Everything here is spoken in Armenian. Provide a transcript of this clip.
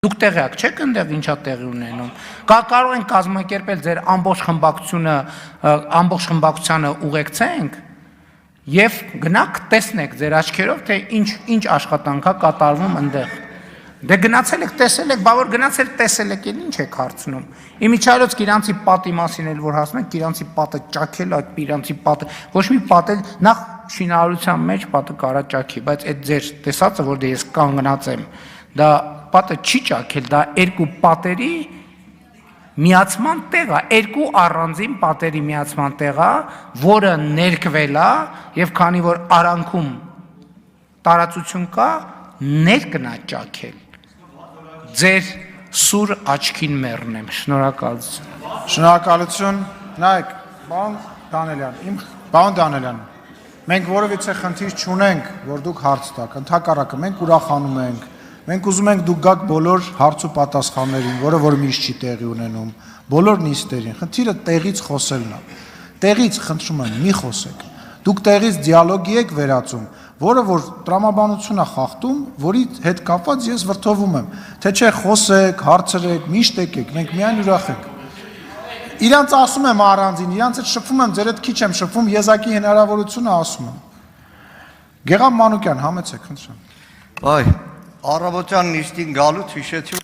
Դուք տեղյակ չեք այնտեղ ինչա տեղի ունենում։ Կարող են կազմակերպել ձեր ամբողջ խմբակցությանը ուղեկցենք եւ գնաք տեսնեք ձեր աչքերով, թե ինչ աշխատանք է կատարվում այնտեղ։ Դե գնացել եք, տեսել եք, բա որ գնացել տեսել եք, ինչ եք հարցնում։ Իմիջիայլոց իրանցի պատի մասին էլ որ հասնենք, իրանցի պատը ճաքել, այդ իրանցի պատը, ոչ մի պատ էլ նախ շինարարության մեջ պատը կարա ճաքի, բայց այդ ձեր տեսածը, որ դե ես կանգնած եմ, դա պատը չի ճաքել, դա երկու պատերի միացման տեղ է, երկու առանձին պատերի միացման տեղ է, որը ներկվել է եւ քանի որ արանքում տարածություն կա, ներկնա ճաքել։ Ձեր սուր աչքին մեռնեմ, շնորհակալություն։ Շնորհակալություն, նայեք, պարոն Դանելյան, մենք որևիցե խնդիր չունենք, որ դուք հարց տաք, ընդհակառակը մենք ուրախանում ենք, մենք ուզում ենք դուք գաք բոլոր հարց ու պատասխաններին, որը որ միշտ չի տեղի ունենում, բոլոր նիստերին, խնդիրը տեղից խոսելն է, տեղից խնդրում եմ, մի խոսեք, դուք տեղից դիալոգի եք վերածում, որը որ տրամաբանություն է խախտում, որի հետ կապված ես վրդովում եմ, թե չէ խոսեք, հարցրեք, միշտ եկեք, մենք միայն ուրախ ենք։ Իրանց ասում եմ առանձին, իրանց հետ շփվում եմ, ձեր հետ քիչ եմ շփվում, եզակի հնարավորությունը ասում եմ։ Գեգամ Մանուկյան, համեցեք, խնդրեմ։ Այ, առավոտյան նիստին գալուց հիշեցի,